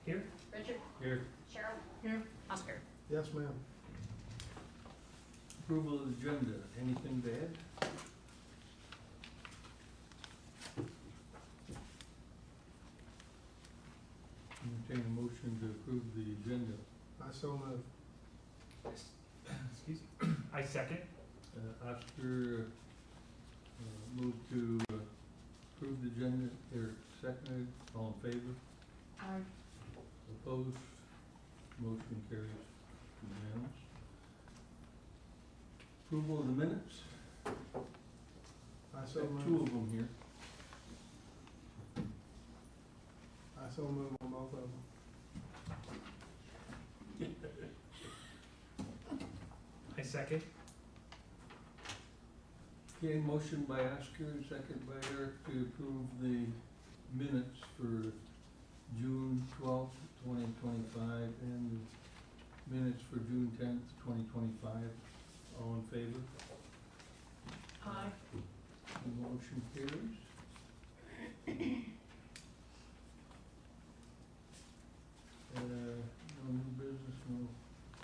Here. Richard? Here. Cheryl? Here. Oscar? Yes, ma'am. Approval of the agenda, anything to add? Entertain a motion to approve the agenda. I so move. Excuse me. I second. Oscar, moved to approve the agenda, or seconded, all in favor? Aye. Opposed? Motion carries unanimous. Approval of the minutes, I so got move. 2 of them here. I so move on both of them. I second. Okay, motion by Oscar, second by Eric to approve the minutes for June 12th, 2025, and minutes for June 10th, 2025. All in favor? Aye. The motion carries. No new business, no.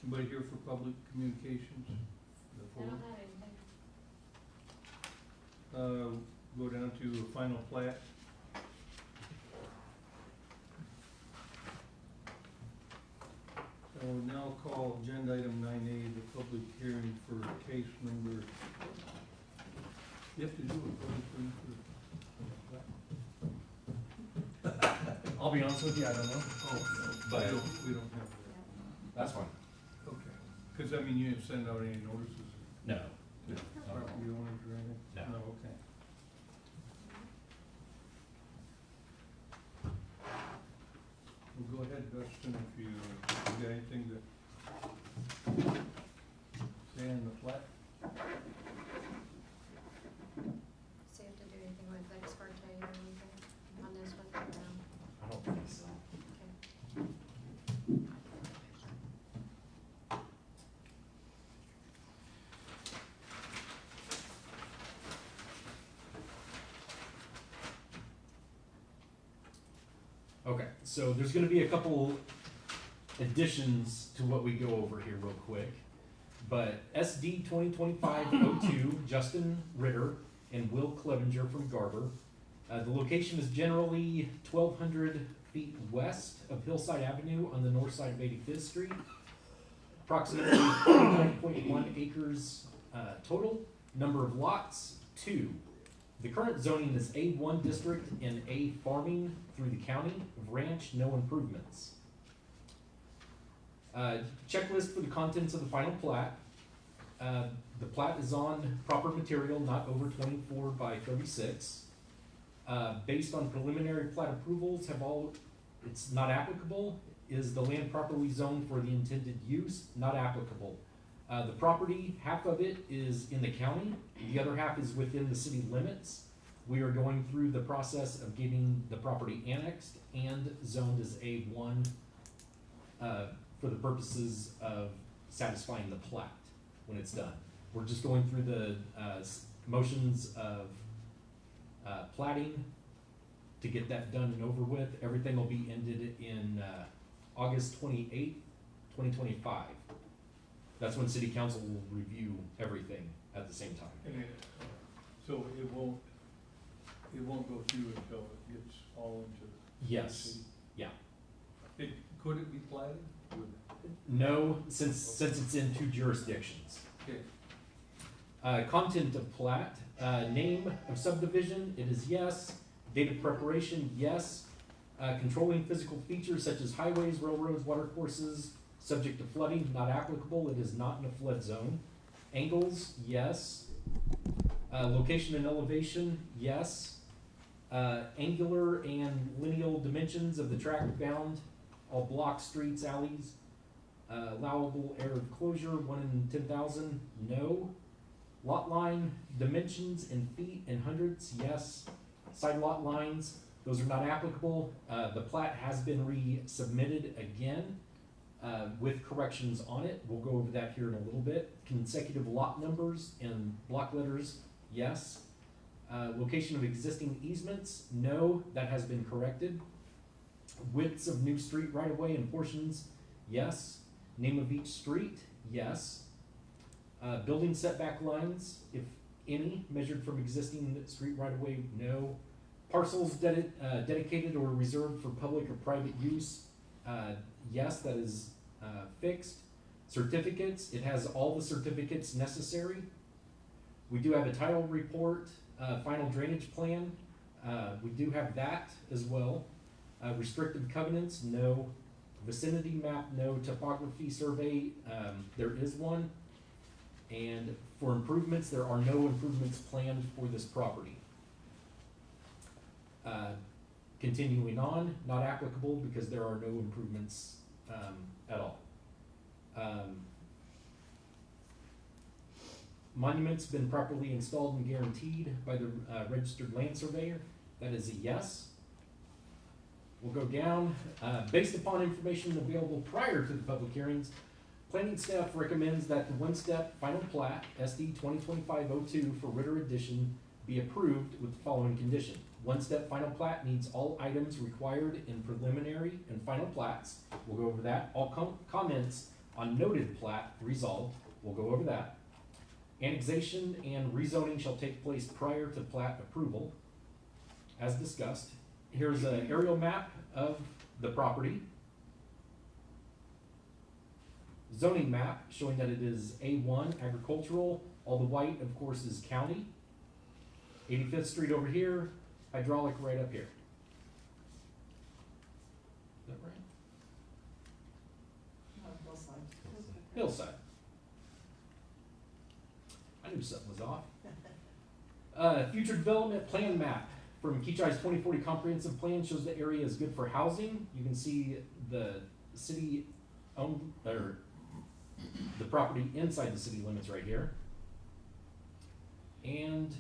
Anybody here for public communications? I don't have anything. Go down to a final plat. I will now call agenda item 9A, the public hearing for case number. You have to do a public hearing for. I'll be honest with you, I don't know. Oh, But- we don't have that. That's fine. Okay. Cause I mean, you didn't send out any notices No. to No. property owners or anything? No. No, okay. Well, go ahead, Dustin, if you got anything to say on the plat? So you have to do anything with ex parte or anything on this one? No. I don't think so. Okay. Okay, so there's gonna be a couple additions to what we go over here real quick. But SD 2025-02, Justin Ritter and Will Clevenger from Garber. The location is generally 1,200 feet west of Hillside Avenue on the north side of 85th Street. Approximately 29.1 acres total. Number of lots, 2. The current zoning is A1 district and A farming through the county. Ranch, no improvements. Checklist for the contents of the final plat. The plat is on proper material, not over 24 by 36. Based on preliminary plat approvals, it's not applicable. Is the land properly zoned for the intended use? Not applicable. The property, half of it is in the county, the other half is within the city limits. We are going through the process of getting the property annexed and zoned as A1 for the purposes of satisfying the plat when it's done. We're just going through the motions of platting to get that done and over with. Everything will be ended in August 28th, 2025. That's when city council will review everything at the same time. And so it won't go through until it gets all into the Yes, city? yeah. Could it be platted? No, since it's in 2 jurisdictions. Okay. Content of plat, name of subdivision, it is yes. Date of preparation, yes. Controlling physical features such as highways, railroads, watercourses, subject to flooding, not applicable, it is not in a flood zone. Angles, yes. Location and elevation, yes. Angular and lineal dimensions of the tract bound, all blocks, streets, alleys. Allowable area of closure, 1 in 10,000, no. Lot line dimensions in feet and hundreds, yes. Side lot lines, those are not applicable. The plat has been resubmitted again with corrections on it. We'll go over that here in a little bit. Consecutive lot numbers and block letters, yes. Location of existing easements, no, that has been corrected. Widths of new street right-of-way and portions, yes. Name of each street, yes. Building setback lines, if any, measured from existing street right-of-way, no. Parcels dedicated or reserved for public or private use, yes, that is fixed. Certificates, it has all the certificates necessary. We do have a title report, final drainage plan, we do have that as well. Restricted covenants, no. Vicinity map, no. Topography survey, there is one. And for improvements, there are no improvements planned for this property. Continuing on, not applicable because there are no improvements at all. Monuments been properly installed and guaranteed by the registered land surveyor. That is a yes. We'll go down. Based upon information available prior to the public hearings, planning staff recommends that the one-step final plat, SD 2025-02 for Ritter Addition, be approved with the following condition. One-step final plat needs all items required in preliminary and final plats. We'll go over that. All comments on noted plat resolved. We'll go over that. Annexation and rezoning shall take place prior to plat approval, as discussed. Here's an aerial map of the property. Zoning map showing that it is A1 agricultural. All the white, of course, is county. 85th Street over here, hydraulic right up here. Is that right? Hillside. I knew something was off. Future development plan map from Kechi's 2040 comprehensive plan shows the area is good for housing. You can see the city owned, or the property inside the city limits right here. And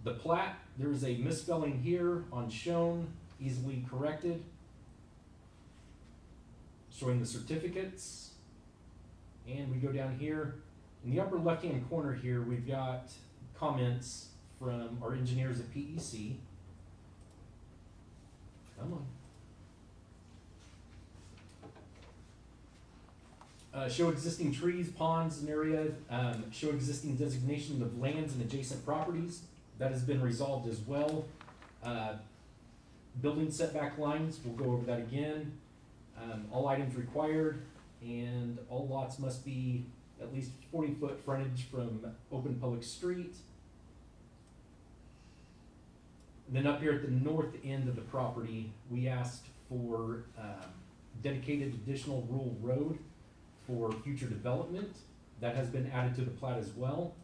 the plat, there's a misspelling here on shown, easily corrected. Showing the certificates. And we go down here. In the upper left-hand corner here, we've got comments from our engineers at PEC. Come on. Show existing trees, ponds, and area. Show existing designation of lands and adjacent properties. That has been resolved as well. Building setback lines, we'll go over that again. All items required, and all lots must be at least 40-foot frontage from open public street. And then up here at the north end of the property, we asked for dedicated additional rural road for future development. That has been added to the plat as well.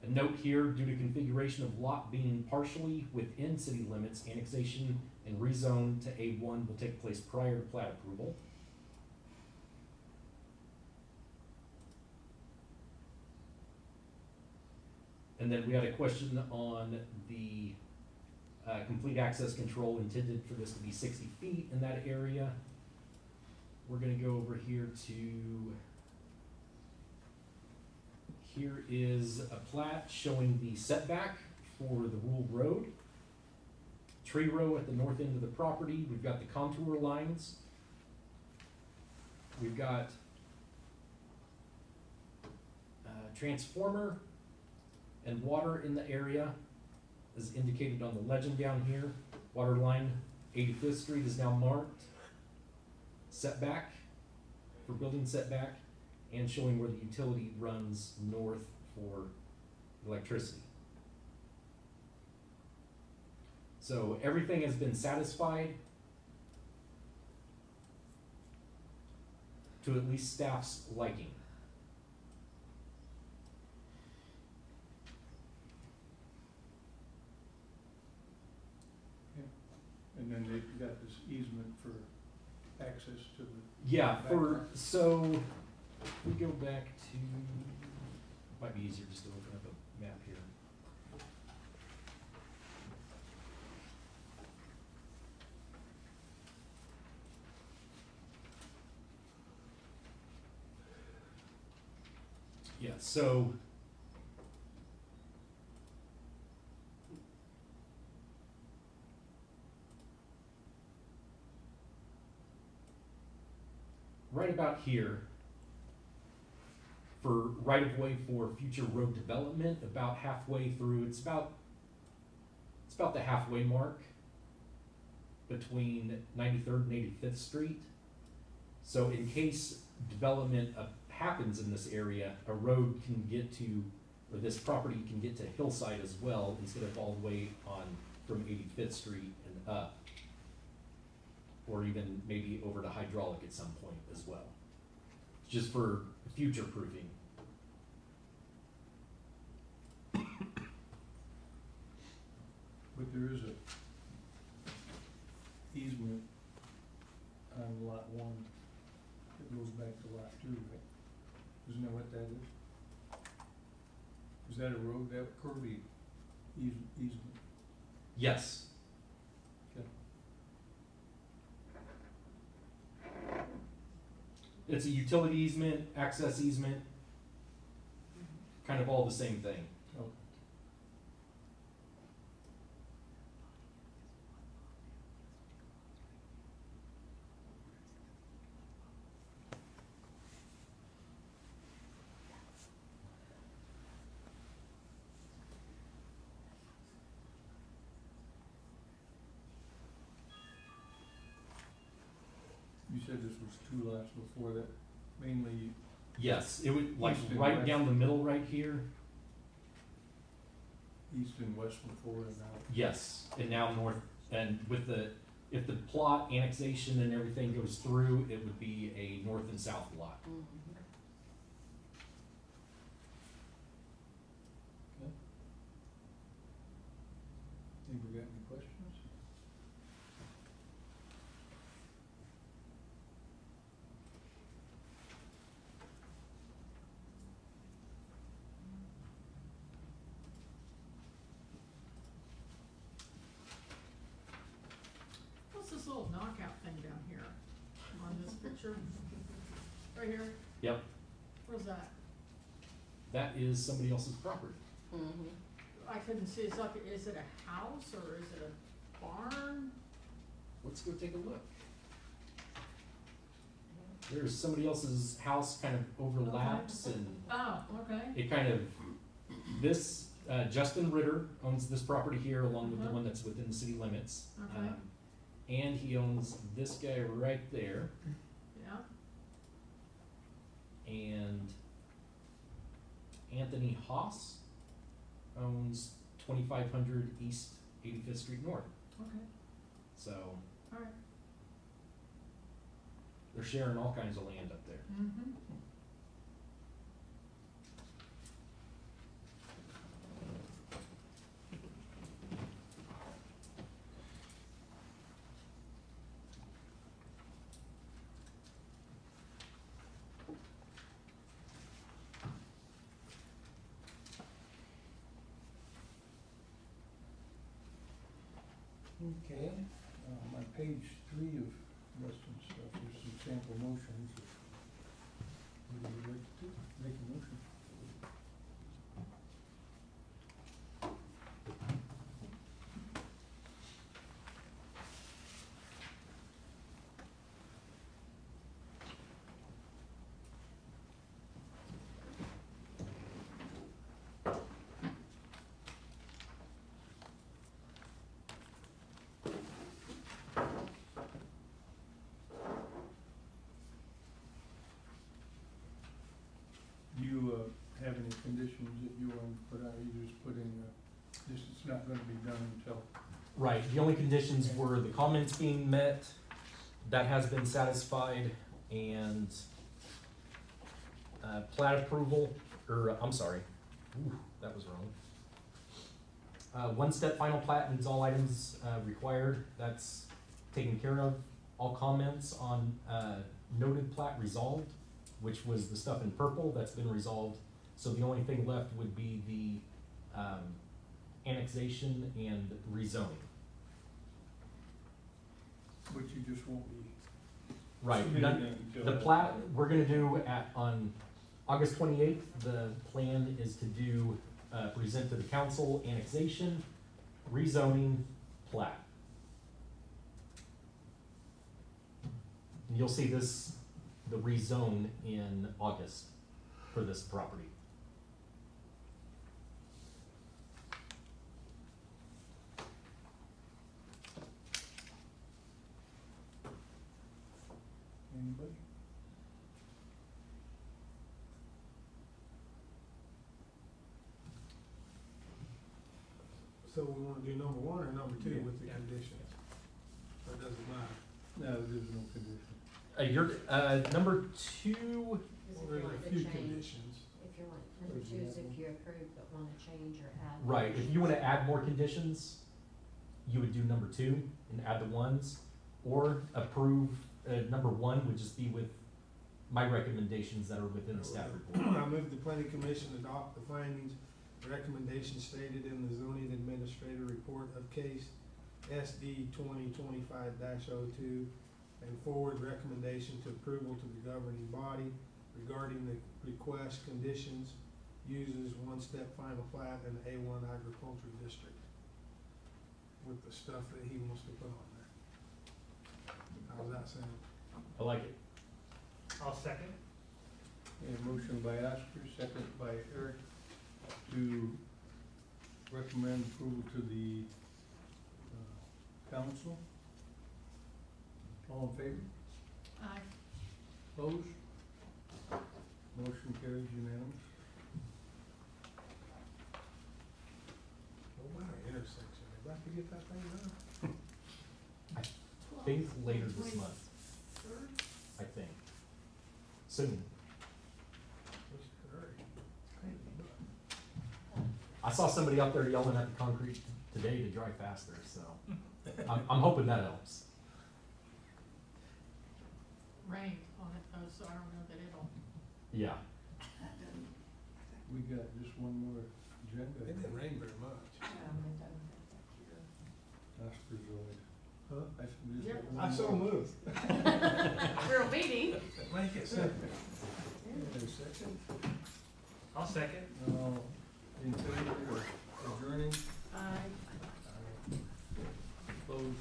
A note here, due to configuration of lot being partially within city limits, annexation and rezone to A1 will take place prior to plat approval. And then we had a question on the complete access control intended for this to be 60 feet in that area. We're gonna go over here to, here is a plat showing the setback for the rural road. Tree row at the north end of the property. We've got the contour lines. We've got transformer and water in the area, as indicated on the legend down here. Water line, 85th Street is now marked. Setback, for building setback, and showing where the utility runs north for electricity. So everything has been satisfied to at least staff's liking. And then they've got this easement for access to the. Yeah, back for, lot. so, if we go back to, might be easier just to open up a map here. Yeah, so right about here, for right-of-way for future road development, about halfway through, it's about the halfway mark between 93rd and 85th Street. So in case development happens in this area, a road can get to, or this property can get to Hillside as well, instead of all the way on from 85th Street and up. Or even maybe over to Hydraulic at some point as well. Just for future proofing. But there is a easement on lot one that goes back to lot two, right? Isn't that what that is? Is that a road, that curvy easement? Yes. Okay. It's a utility easement, access easement, kind of all the same thing. Okay. You said this was two lots before that, mainly Yes, it would, like, East and right west. down the middle right here. east and west before and now. Yes, and now north, and with the, if the plot annexation and everything goes through, it would be a north and south lot. Anybody got any questions? What's this little knockout thing down here on this picture? Right here? Yep, Where's that? that is somebody else's property. I couldn't see, is it a house or is it a barn? Let's go take a look. There's somebody else's house kind of overlaps and Oh, okay. it kind of, this, Justin Ritter owns this property here along with the Uh-huh. one that's within the city limits. Okay. And he owns this guy right there, Yeah, and Anthony Haas owns 2500 East 85th Street North. okay, So alright. they're sharing all kinds of land up there. Mm-hmm. Okay, on page 3 of Weston's stuff, there's some sample motions. Would you like to make a motion? Do you have any conditions that you want to put out? You just put in, this is not gonna be done until, Right, the only conditions were the comments being met, that has been satisfied, and plat approval, or, I'm sorry, ooh, that was wrong. One-step final plat needs all items required, that's taken care of. All comments on noted plat resolved, which was the stuff in purple, that's been resolved. So the only thing left would be the annexation and rezoning. which you just won't be Right, submitting until. the plat, we're gonna do on August 28th, the plan is to do, present to the council annexation, rezoning, plat. And you'll see this the rezone in August for this property. Anybody? So we wanna do number one or number two Yeah. with the Yeah. conditions? Or does it matter? No, there's no condition. Number two, Is Well, if you there's want a to few change, conditions. if you want, number two is if you approve but wanna change or add. right, if you wanna add more conditions, you would do number two and add the ones, or approve, number one would just be with my recommendations that are within the staff report. I move the planning commission adopt the findings, recommendations stated in the zoning administrator report of case SD 2025-02 and forward recommendation to approval to the governing body regarding the request conditions, uses one-step final plat in the A1 agriculture district with the stuff that he wants to put on there. How's that sound? I like it. I'll second. A motion by Oscar, second by Eric, to recommend approval to the, council. All in favor? Aye. Opposed? Motion carries unanimous. What about our intersection? They about to get that thing done? Think later this month, I think. Soon. We should hurry. I saw somebody out there yelling at the concrete today to drive faster, so I'm hoping that helps. Rained on it though, so I don't know that it'll. Yeah. We got just one more agenda. It didn't rain very much. Oscar's always. Huh? I said, just Yep. got one I so more. moved. We're waiting. Make it simple. Wait a second. I'll second. In favor of adjourning, Aye. opposed,